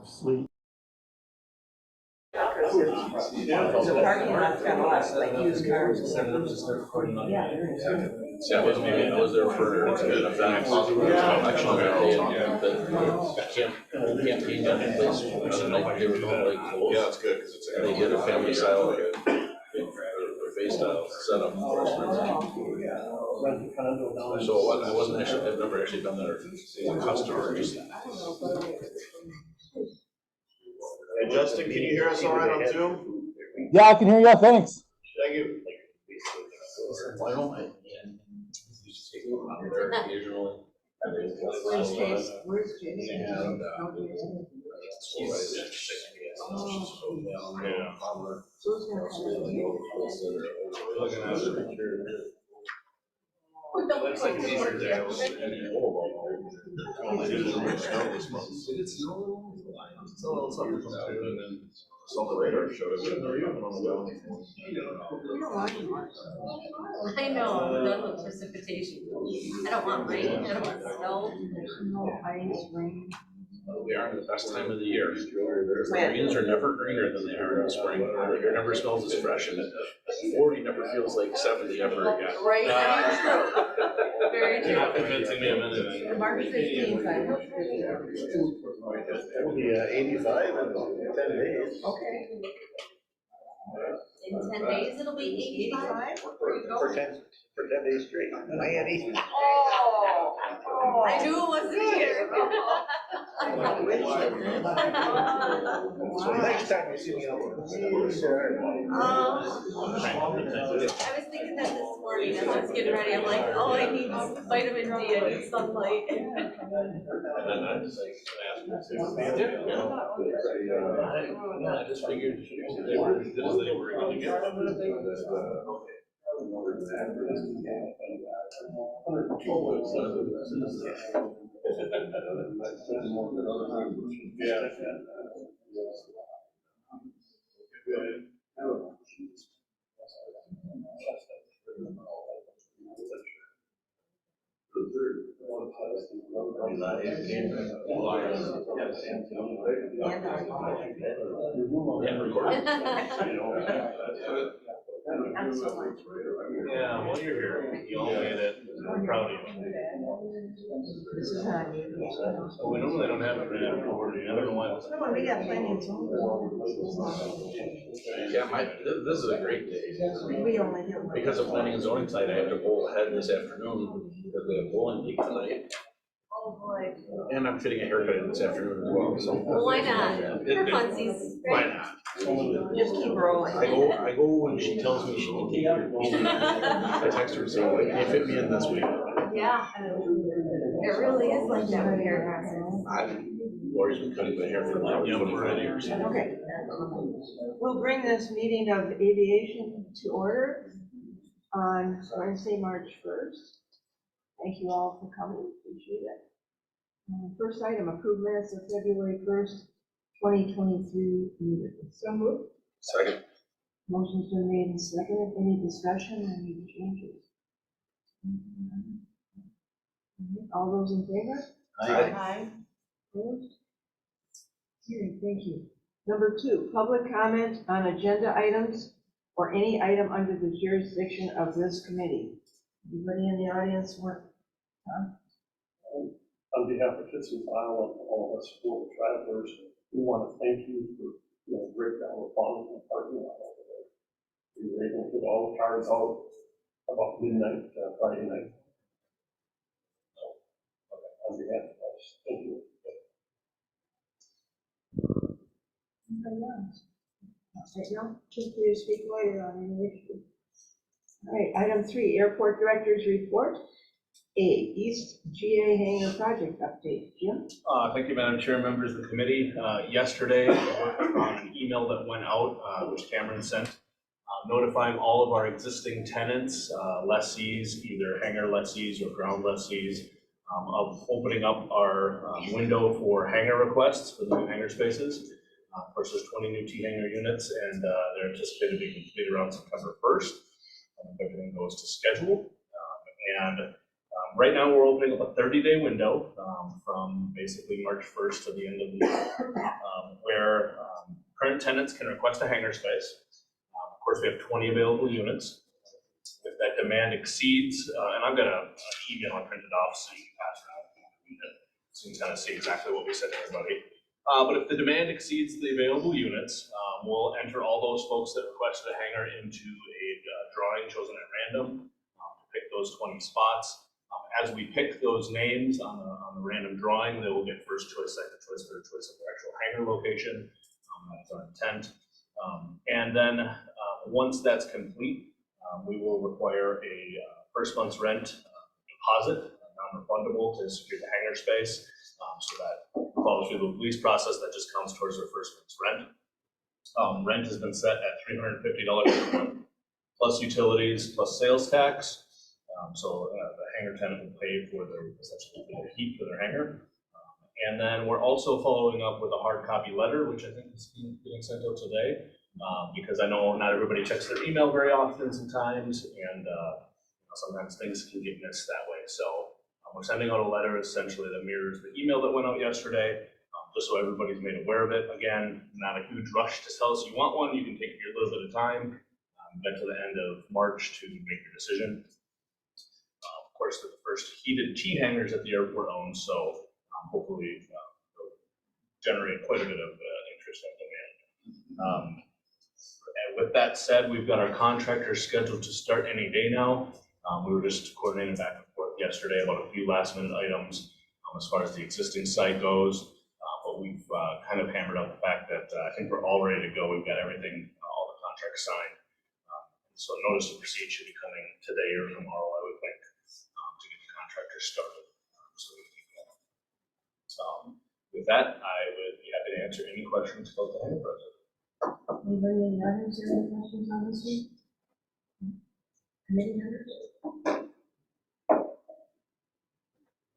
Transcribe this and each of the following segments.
Sweet. The parking lot's got a lot of like used cars. Yeah, I was there for an event. Campaign down in place, like they were going like close. Yeah, it's good because it's. They did a family style, like a face style setup. So I wasn't actually, I've never actually done that as a customer. Hey, Justin, can you hear us all right on Zoom? Yeah, I can hear you. Thanks. Thank you. Why don't I? Just take them out there occasionally. Where's Chase? Where's Chase? Looks like it's easier there. Saw the radar showed it. I know, I'm done with precipitation. I don't want rain, I don't want snow. No ice, rain. We are in the best time of the year. The greens are never greener than they are in spring. The air never smells as fresh, and 40 never feels like 70 ever again. Right, true. Very true. Convincing me a minute. March 15th, I hope. It'll be 85 in 10 days. Okay. In 10 days, it'll be 85. For 10 days straight. Miami. Oh, I knew it wasn't here. So next time you see me out. I was thinking that this morning as I was getting ready. I'm like, oh, I need vitamin D, I need sunlight. I just figured they were as good as they were going to get. Yeah, well, you're here. You all made it. I'm proud of you. This is not aviation. Well, we normally don't have it right after board. I don't know why. No, we got plenty of time. Yeah, this is a great day. We only do. Because of planning and zoning tonight, I have to bowl ahead this afternoon because we have bowling league tonight. Oh, boy. And I'm fitting a haircut in this afternoon as well, so. Well, why not? For funsies. Why not? Just keep rolling. I go when she tells me she can take her. I text her and say, "Why can't you fit me in this week?" Yeah. It really is like that with hairdressers. Lori's been cutting my hair for like 25 years. Okay. We'll bring this meeting of aviation to order on Wednesday, March 1st. Thank you all for coming, appreciate it. First item, approved minutes of February 1st, 2023 meeting. So moved. Second. Motion's been made and seconded. Any discussion, any changes? All those in favor? Aye. Opposed? Carried, thank you. Number 2, public comment on agenda items or any item under the jurisdiction of this committee. Anybody in the audience want? On behalf of Fitz and File and all of us for travelers, we want to thank you for breakdown of volume and parking lot over there. We were able to get all the cars out about midnight Friday night. So, on behalf of us, thank you. Anybody else? Right now, just please speak later on any issue. All right, item 3, airport director's report. A, East GA hangar project update. Jim? Thank you, Madam Chair, members of the committee. Yesterday, on an email that went out, which Cameron sent, notifying all of our existing tenants, lessees, either hangar lessees or ground lessees, of opening up our window for hangar requests for the new hangar spaces. Of course, there's 20 new T-hangar units, and they're anticipated to be completed around September 1st, if everything goes to schedule. Right now, we're opening up a 30-day window from basically March 1st to the end of the year, where current tenants can request a hangar space. Of course, we have 20 available units. If that demand exceeds, and I've got an email I printed off so you can pass around, so you can kind of see exactly what we said to everybody. But if the demand exceeds the available units, we'll enter all those folks that requested a hangar into a drawing chosen at random to pick those 20 spots. As we pick those names on the random drawing, they will get first choice, second choice, third choice of their actual hangar location. That's our intent. And then once that's complete, we will require a first month's rent deposit, non-refundable, to secure the hangar space, so that follows through the lease process. That just counts towards their first month's rent. Rent has been set at $350 per month, plus utilities, plus sales tax. So the hangar tenant will pay for their, essentially, their heat for their hangar. And then we're also following up with a hard copy letter, which I think is getting sent out today, because I know not everybody checks their email very often sometimes, and sometimes things can get missed that way. So we're sending out a letter essentially that mirrors the email that went out yesterday, just so everybody's made aware of it. Again, not a huge rush to tell us you want one. You can take your little bit of time, get to the end of March to make your decision. Of course, they're the first heated T hangars that the airport owns, so hopefully they'll generate quite a bit of interest and demand. And with that said, we've got our contractors scheduled to start any day now. We were just coordinating back and forth yesterday about a few last minute items as far as the existing site goes, but we've kind of hammered out the fact that I think we're all ready to go. We've got everything, all the contracts signed. So notice of proceed should be coming today or tomorrow, I would think, to get the contractors started. So we can go. With that, I would be happy to answer any questions about the hangar project. Anybody in the audience have any questions on this one? Committee members?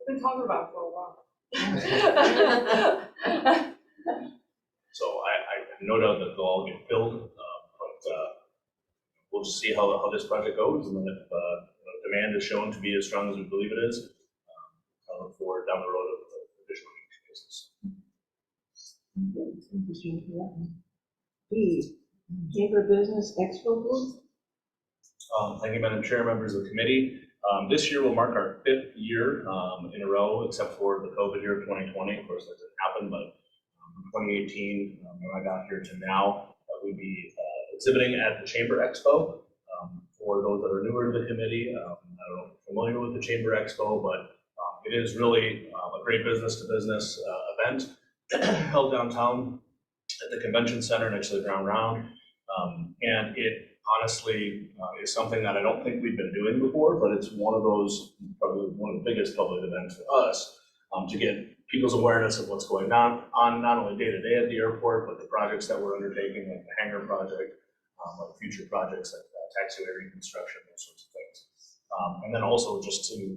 We've been talking about it for a while. So I have no doubt that they'll all get filled, but we'll just see how this project goes, and then if demand is shown to be as strong as we believe it is, I look forward down the road of additional cases. B, Chamber Business Expo booth? Thank you, Madam Chair, members of the committee. This year will mark our 5th year in a row, except for the COVID year of 2020. Of course, that didn't happen, but from 2018, when I got here to now, we'd be exhibiting at the Chamber Expo. For those that are newer to the committee, I don't know if you're familiar with the Chamber Expo, but it is really a great business-to-business event held downtown at the convention center next to the Ground Round. And it honestly is something that I don't think we've been doing before, but it's one of those, probably one of the biggest public events for us to get people's awareness of what's going on not only day to day at the airport, but the projects that we're undertaking, like the hangar project, like future projects like taxiway reconstruction, those sorts of things. And then also just to,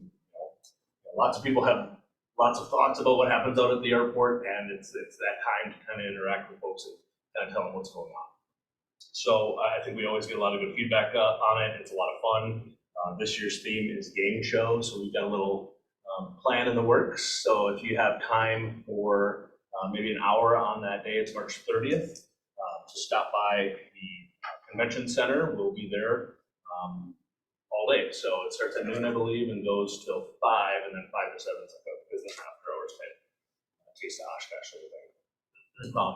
lots of people have lots of thoughts about what happens out at the airport, and it's that time to kind of interact with folks and kind of tell them what's going on. So I think we always get a lot of good feedback on it. It's a lot of fun. This year's theme is game show, so we've got a little plan in the works. So if you have time for maybe an hour on that day, it's March 30th, to stop by the convention center. We'll be there all day. So it starts at noon, I believe, and goes till 5, and then 5 to 7 is like a business after hours thing. Taste of Oshkosh sort of thing.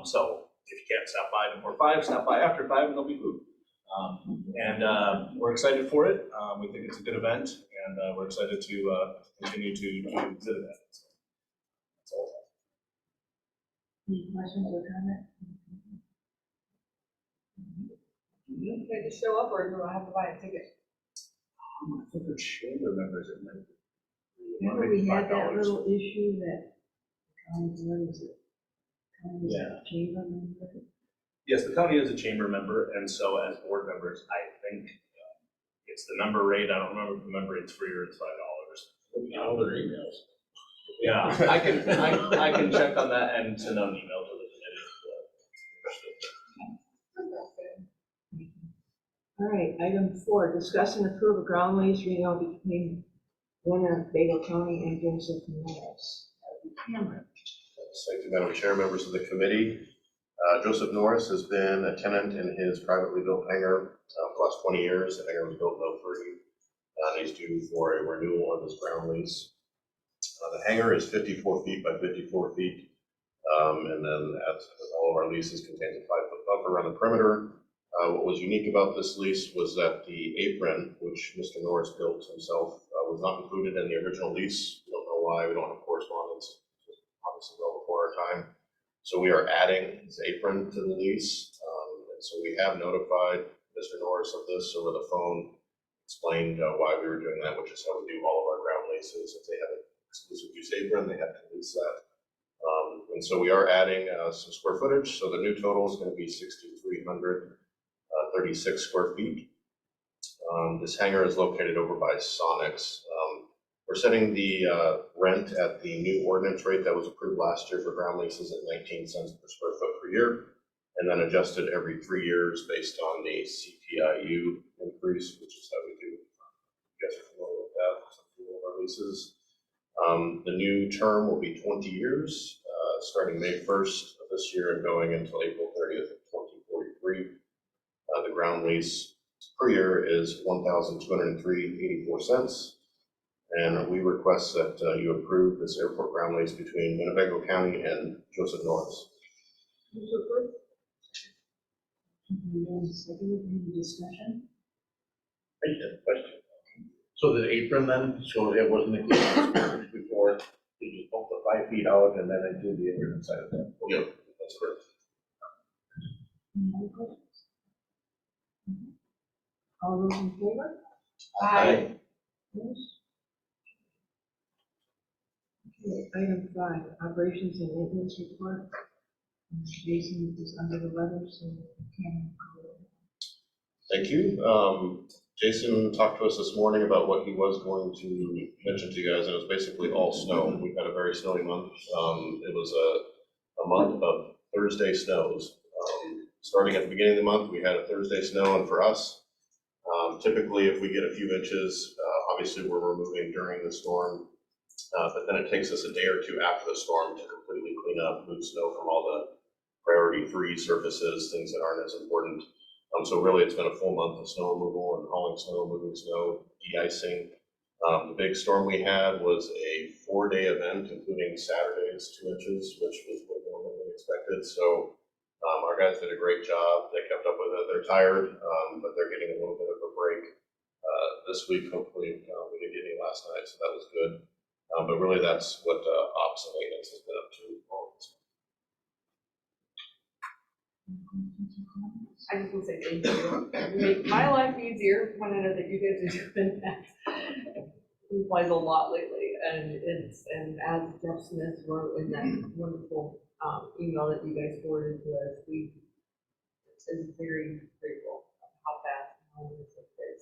So if you can't stop by before 5, stop by after 5, and there'll be food. And we're excited for it. We think it's a good event, and we're excited to continue to exhibit that. So that's all. Any questions or comments? Can I just show up, or do I have to buy a ticket? I think for chamber members, it might be. Remember we had that little issue that county, what is it? County is a chamber member? Yes, the county is a chamber member, and so as board members, I think it's the member rate. I don't remember if the member rate's free or it's $5. All their emails. Yeah, I can check on that and send out an email to the All right, item 4, discuss and approve a ground lease renewal between Winnebago County and Joseph Norris. Cameron. Thank you, Madam Chair, members of the committee. Joseph Norris has been a tenant in his privately built hangar for the last 20 years. The hangar was built in 03, and he's due for a renewal of his ground lease. The hangar is 54 feet by 54 feet, and then as all of our leases contains a 5-foot buffer around the perimeter. What was unique about this lease was that the apron, which Mr. Norris built himself, was not included in the original lease. We don't know why. We don't have correspondence, obviously well before our time. So we are adding his apron to the lease, and so we have notified Mr. Norris of this over the phone, explained why we were doing that, which is how we do all of our ground leases. If they have an exclusive use apron, they have to lease that. And so we are adding some square footage. So the new total is going to be 6,336 square feet. This hangar is located over by Sonics. We're setting the rent at the new ordinance rate that was approved last year for ground leases at 19 cents per square foot per year, and then adjusted every 3 years based on the CPIU increase, which is how we do. You guys are familiar with that, some of our leases. The new term will be 20 years, starting May 1st of this year and going until April 30th of 2043. The ground lease per year is $1,203.84. And we request that you approve this airport ground lease between Winnebago County and Joseph Norris. Any discussion? I just have a question. So the apron then, so it wasn't included before, you just pulled the 5 feet out and then I do the apron inside of that? Yeah, that's correct. Any other questions? All those in favor? Aye. Opposed? Okay, item 5, operations and maintenance report. Jason is under the weather, so Cameron. Thank you. Jason talked to us this morning about what he was going to mention to you guys, and it was basically all snow. We've had a very snowy month. It was a month of Thursday snows. Starting at the beginning of the month, we had a Thursday snow, and for us, typically if we get a few inches, obviously we're removing during the storm, but then it takes us a day or two after the storm to completely clean up, move snow from all the priority 3 surfaces, things that aren't as important. So really it's been a full month of snow removal and hauling snow, moving snow, de-icing. The big storm we had was a 4-day event, including Saturdays, 2 inches, which was way more than we expected. So our guys did a great job. They kept up with it. They're tired, but they're getting a little bit of a break this week. Hopefully we didn't get any last night, so that was good. But really that's what ops and maintenance has been up to all of this. I just want to say thank you. You make my life easier when I know that you guys are doing that. It applies a lot lately, and as Jeff Smith wrote in that wonderful email that you guys forwarded to us, we is very grateful of how fast and how easy it is.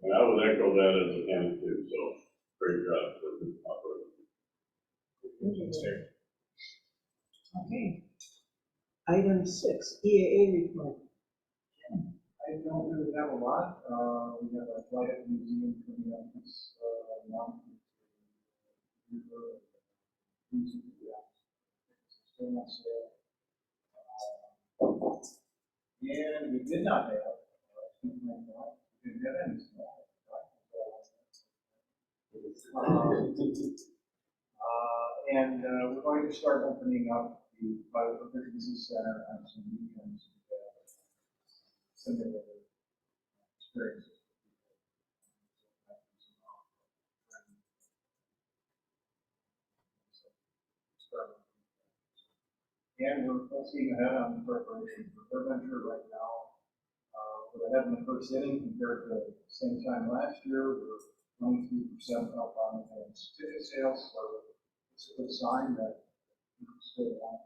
And I would echo that as a tenant too, so great job for the operator. Okay. Item 6, EAA report. I don't really have a lot. We have a flight at the museum coming up this month. Still not sale. And we did not have, we didn't have any snow. And we're going to start opening up the Bioproficiency Center on some weekends to have similar experiences. And we're full steam ahead on the preparation for AirVenture right now. We're ahead in the first inning compared to the same time last year. We're 23% up on ticket sales, so it's a good sign that we can stay on.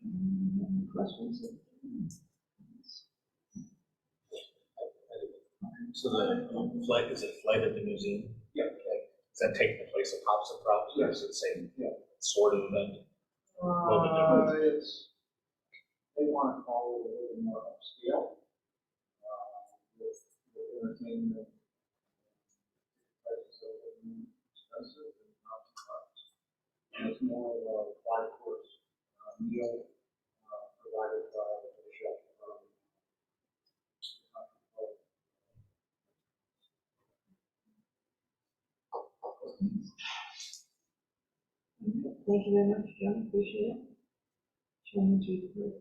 Any questions? So the flight, is it flight at the museum? Yeah. Does that take the place of Pops and Props, or is it the same sort of event? It's, they want to call it a little more upscale, with entertainment. Prices are a little more expensive and not too much. And it's more of a 5-course meal, provided by the chef. Thank you very much, John, appreciate it. Chairman's report.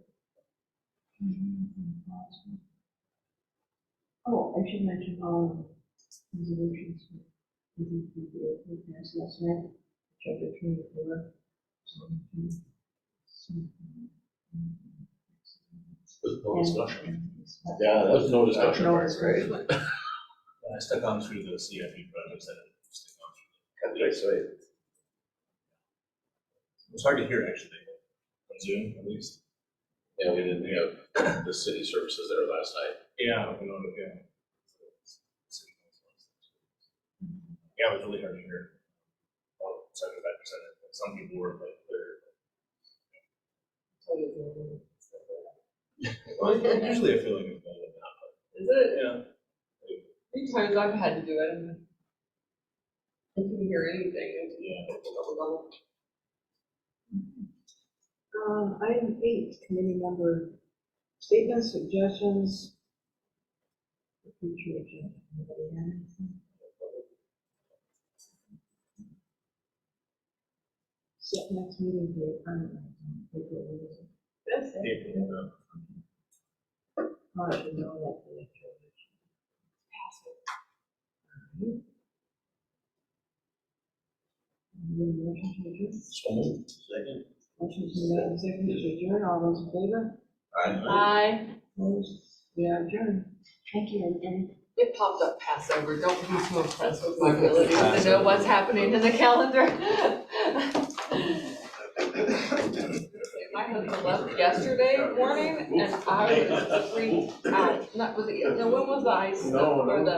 Oh, I should mention all resolutions. We passed last night, chapter 24. With no discussion. Yeah, that's With no discussion. No, it's right. I stuck on through the CFP projects that I stick on through. That's right. It's hard to hear actually, on Zoom at least. Yeah, we didn't have the city services there last night. Yeah, you know, yeah. Yeah, it was really hard to hear. Well, 75%, some people were like, well, usually I feel like it's better than that, Is it? but, Many times I've had to do it, and I couldn't hear anything. yeah. Item 8, committee member statements, suggestions. for future agenda. Anybody have anything? Set next meeting date, I don't know, April, what is it? That's it. April, I should know that for the future. Alright. Need a motion to adjourn? So moved. Second. Motion's been made and seconded to adjourn, all those in favor? Bye. Opposed? We are adjourned. Thank you, and It popped up Passover. Don't be too impressed with my ability to know what's happening in the calendar. My husband left yesterday morning and I was freaked out. Not, was it, no, when was the ice? No, Or no. the